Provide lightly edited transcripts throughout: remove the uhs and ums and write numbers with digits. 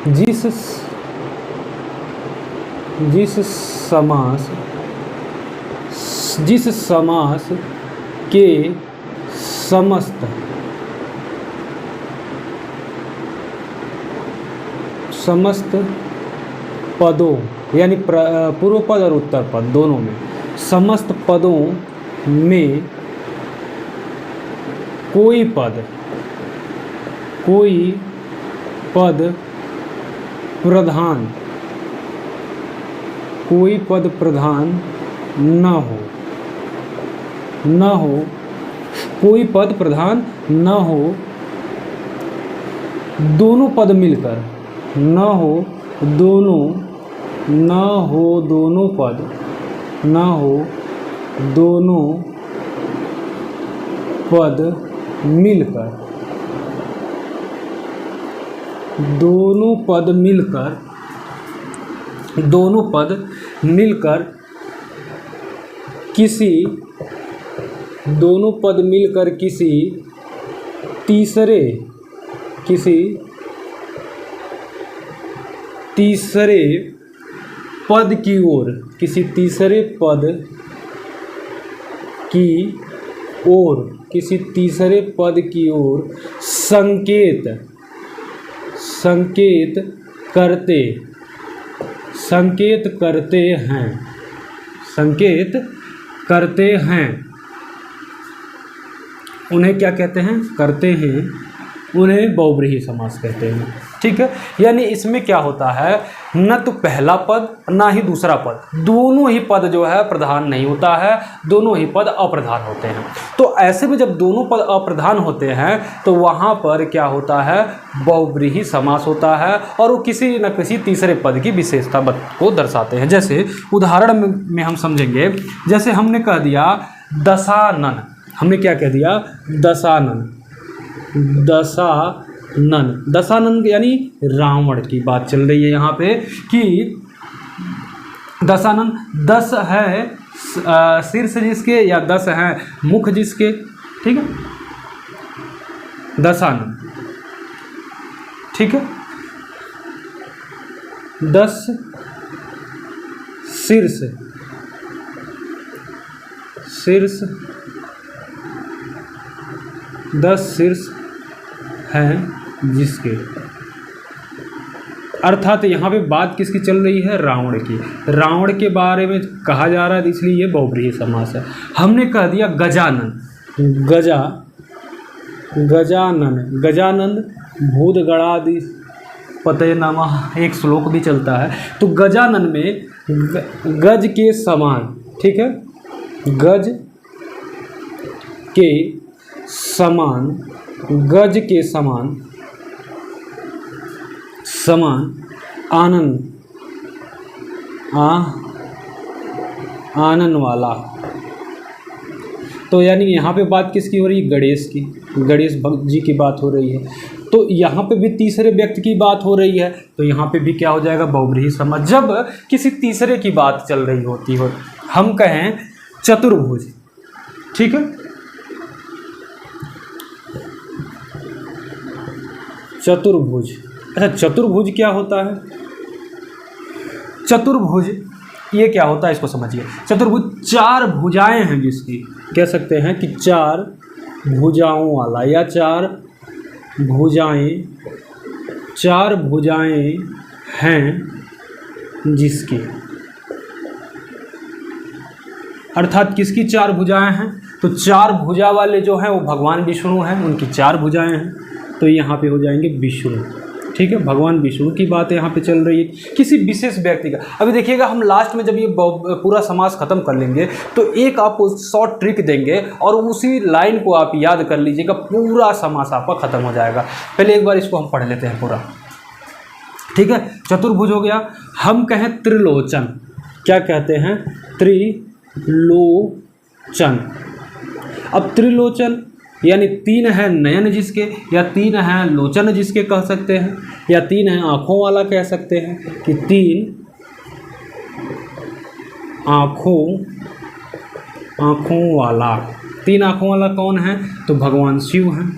जिस समास के समस्त पदों, यानी पूर्व पद और उत्तर पद दोनों में, समस्त पदों में कोई पद प्रधान न हो, दोनों पद मिलकर दोनों पद मिलकर किसी तीसरे पद की ओर संकेत करते हैं। उन्हें क्या कहते हैं? करते हैं, उन्हें बहुब्रीहि समास कहते हैं। ठीक है, यानी इसमें क्या होता है, न तो पहला पद ना ही दूसरा पद, दोनों ही पद जो है प्रधान नहीं होता है, दोनों ही पद अप्रधान होते हैं। तो ऐसे में जब दोनों पद अप्रधान होते हैं तो वहाँ पर क्या होता है, बहुब्रीहि समास होता है और वो किसी न किसी तीसरे पद की विशेषता को दर्शाते हैं। जैसे उदाहरण में हम समझेंगे, जैसे हमने कह दिया दशानन, हमने क्या कह दिया, दशानन यानी रावण की बात चल रही है यहाँ पे कि दशानन, 10 है शीर्ष जिसके या 10 है मुख जिसके। ठीक है, दशानन, ठीक है, 10 शीर्ष 10 शीर्ष हैं जिसके, अर्थात यहाँ पे बात किसकी चल रही है, रावण की। रावण के बारे में कहा जा रहा है, इसलिए ये बहुब्रीहि समास है। हमने कह दिया गजानन, गजानन भूतगणादि पतये नमः, एक श्लोक भी चलता है। तो गजानन में गज के समान, ठीक है, गज के समान आनन वाला। तो यानी यहाँ पे बात किसकी हो रही है, गणेश की, गणेश भक्त जी की बात हो रही है। तो यहाँ पे भी तीसरे व्यक्ति की बात हो रही है, तो यहाँ पे भी क्या हो जाएगा, बहुब्रीहि समास। जब किसी तीसरे की बात चल रही होती हो, हम कहें चतुर्भुज, ठीक है, चतुर्भुज। अच्छा, चतुर्भुज क्या होता है, चतुर्भुज ये क्या होता है इसको समझिए। चतुर्भुज 4 भुजाएं हैं जिसकी, कह सकते हैं कि 4 भुजाओं वाला, या 4 भुजाएं हैं जिसकी, अर्थात किसकी 4 भुजाएं हैं, तो 4 भुजा वाले जो हैं वो भगवान विष्णु हैं, उनकी 4 भुजाएं हैं, तो यहाँ पे हो जाएंगे विष्णु। ठीक है, भगवान विष्णु की बात यहाँ पे चल रही है, किसी विशेष व्यक्ति का। अभी देखिएगा, हम लास्ट में जब ये पूरा समास खत्म कर लेंगे तो एक आपको शॉर्ट ट्रिक देंगे और उसी लाइन को आप याद कर लीजिएगा, पूरा समास आपका खत्म हो जाएगा। पहले एक बार इसको हम पढ़ लेते हैं पूरा, ठीक है। चतुर्भुज हो गया। हम कहें त्रिलोचन, क्या कहते हैं, त्रिलोचन। अब त्रिलोचन यानी 3 है नयन जिसके, या 3 है लोचन जिसके कह सकते हैं, या 3 है आँखों वाला कह सकते हैं, कि 3 आँखों वाला। 3 आँखों वाला कौन है, तो भगवान शिव हैं,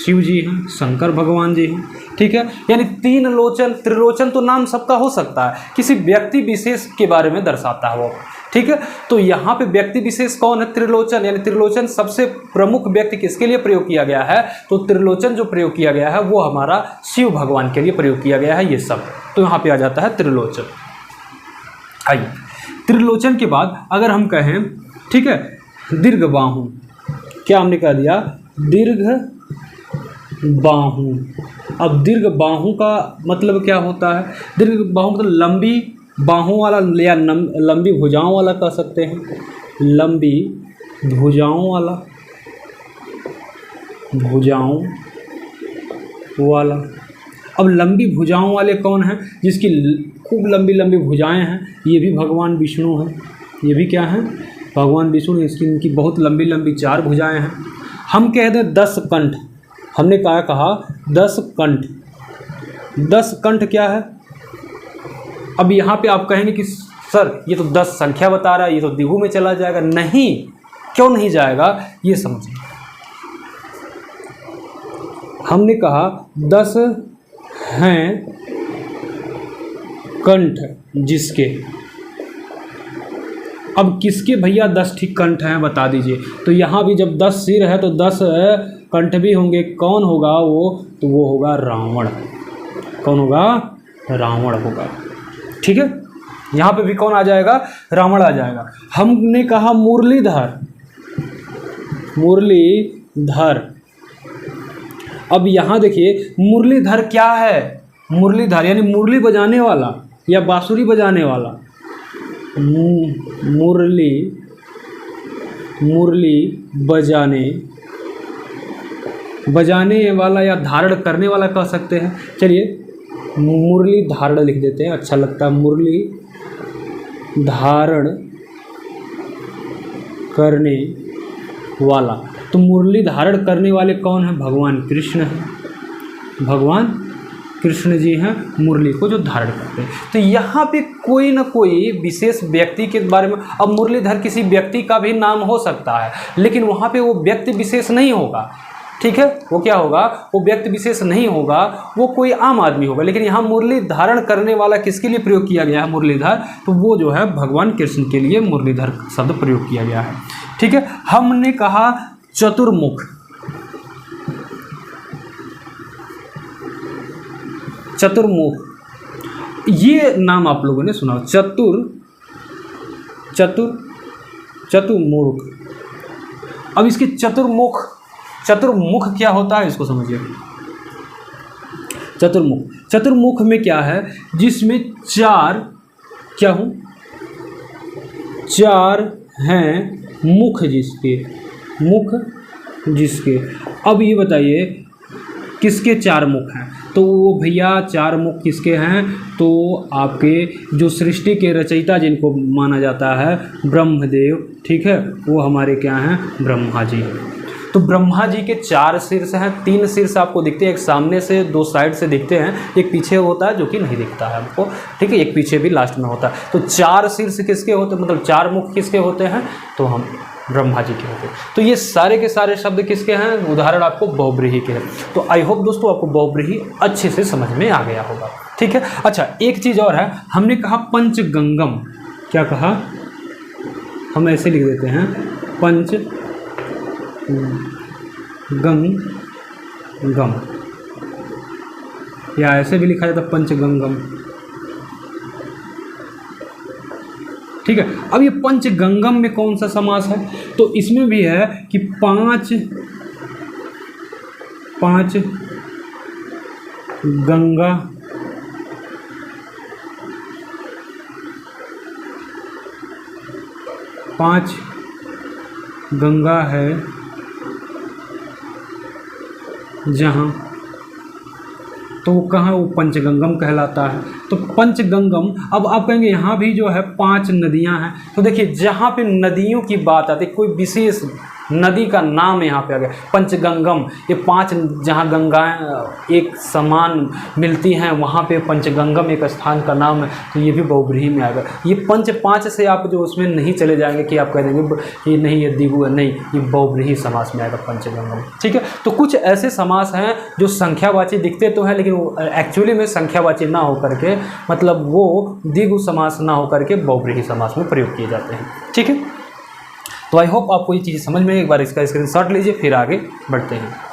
शिव जी हैं, शंकर भगवान जी हैं। ठीक है, यानी तीन लोचन, त्रिलोचन तो नाम सबका हो सकता है, किसी व्यक्ति विशेष के बारे में दर्शाता है वो, ठीक है। तो यहाँ पे व्यक्ति विशेष कौन है? त्रिलोचन, यानी त्रिलोचन सबसे प्रमुख व्यक्ति किसके लिए प्रयोग किया गया है? तो त्रिलोचन जो प्रयोग किया गया है वो हमारा शिव भगवान के लिए प्रयोग किया गया है ये सब, तो यहाँ पे आ जाता है त्रिलोचन। आइए, त्रिलोचन के बाद अगर हम कहें, ठीक है, दीर्घ बाहु, क्या हमने कह दिया? दीर्घ बाहु। अब दीर्घ बाहु का मतलब क्या होता है? दीर्घ बाहु मतलब लंबी बाहों वाला या लंबी भुजाओं वाला कह सकते हैं, लंबी भुजाओं वाला, भुजाओं वाला। अब लंबी भुजाओं वाले कौन हैं? जिसकी खूब लंबी लंबी भुजाएं हैं, ये भी भगवान विष्णु हैं। ये भी क्या हैं? भगवान विष्णु। इसकी इनकी बहुत लंबी लंबी 4 भुजाएं हैं। हम कह दें 10 कंठ, हमने कहा 10 कंठ। 10 कंठ क्या है? अब यहाँ पे आप कहेंगे कि सर ये तो 10 संख्या बता रहा है, ये तो द्विगु में चला जाएगा। नहीं, क्यों नहीं जाएगा ये समझिए। हमने कहा 10 हैं कंठ जिसके। अब किसके भैया 10 ठीक कंठ हैं बता दीजिए। तो यहाँ भी जब 10 सिर है तो 10 कंठ भी होंगे। कौन होगा वो? तो वो होगा रावण। कौन होगा? रावण होगा, ठीक है। यहाँ पे भी कौन आ जाएगा? रावण आ जाएगा। हमने कहा मुरलीधर, मुरलीधर। अब यहाँ देखिए मुरलीधर क्या है? मुरलीधर यानी मुरली बजाने वाला या बांसुरी बजाने वाला। मुरली बजाने वाला या धारण करने वाला कह सकते हैं। चलिए मुरली धारण लिख देते हैं, अच्छा लगता है। मुरली धारण करने वाला। तो मुरली धारण करने वाले कौन है? भगवान कृष्ण है। भगवान कृष्ण जी हैं मुरली को जो धारण करते हैं। तो यहाँ पे कोई ना कोई विशेष व्यक्ति के बारे में, अब मुरलीधर किसी व्यक्ति का भी नाम हो सकता है, लेकिन वहाँ पे वो व्यक्ति विशेष नहीं होगा, ठीक है। वो क्या होगा? वो व्यक्ति विशेष नहीं होगा, वो कोई आम आदमी होगा। लेकिन यहाँ मुरली धारण करने वाला किसके लिए प्रयोग किया गया है? मुरलीधर। तो वो जो है भगवान कृष्ण के लिए मुरलीधर शब्द प्रयोग किया गया है, ठीक है। हमने कहा चतुर्मुख। चतुर्मुख ये नाम आप लोगों ने सुना। चतुर्मुख। अब इसके चतुर्मुख क्या होता है इसको समझिए। चतुर्मुख में क्या है? जिसमें 4 क्या हो? 4 हैं मुख जिसके। अब ये बताइए किसके 4 मुख हैं? तो वो भैया 4 मुख किसके हैं? तो आपके जो सृष्टि के रचयिता जिनको माना जाता है ब्रह्मदेव, ठीक है, वो हमारे क्या हैं? ब्रह्मा जी। तो ब्रह्मा जी के 4 शीर्ष हैं। 3 शीर्ष आपको दिखते हैं, एक सामने से 2 साइड से दिखते हैं, एक पीछे होता है जो कि नहीं दिखता है हमको, ठीक है, एक पीछे भी लास्ट में होता है। तो 4 शीर्ष किसके होते हैं? मतलब 4 मुख किसके होते हैं? तो हम ब्रह्मा जी के होते हैं। तो ये सारे के सारे शब्द किसके हैं? उदाहरण आपको बहुब्रीहि के हैं। तो आई होप दोस्तों आपको बहुब्रीहि अच्छे से समझ में आ गया होगा, ठीक है। अच्छा, एक चीज़ और है, हमने कहा पंचगंगम। क्या कहा? हम ऐसे लिख देते हैं पंचगंगम, या ऐसे भी लिखा जाता है पंचगंगम, ठीक है। अब ये पंचगंगम में कौन सा समास है? तो इसमें भी है कि 5 गंगा, 5 गंगा है जहाँ, तो वो कहाँ? वो पंचगंगम कहलाता है। तो पंचगंगम। अब आप कहेंगे यहाँ भी जो है 5 नदियाँ हैं। तो देखिए जहाँ पे नदियों की बात आती है, कोई विशेष नदी का नाम यहाँ पे आ गया। पंचगंगम, ये 5 जहाँ गंगाएं एक समान मिलती हैं वहाँ पे पंचगंगम एक स्थान का नाम है, तो ये भी बहुब्रीहि में आएगा। ये 5 से आप जो उसमें नहीं चले जाएंगे कि आप कह देंगे कि नहीं ये द्विगु है, नहीं, ये बहुब्रीहि समास में आएगा पंचगंगम। ठीक है, तो कुछ ऐसे समास हैं जो संख्यावाची दिखते तो हैं लेकिन वो एक्चुअली में संख्यावाची ना होकर के, मतलब वो द्विगु समास ना होकर के बहुब्रीहि समास में प्रयोग किए जाते हैं। ठीक है, तो आई होप आपको ये चीज़ समझ में, एक बार इसका स्क्रीनशॉट लीजिए फिर आगे बढ़ते हैं।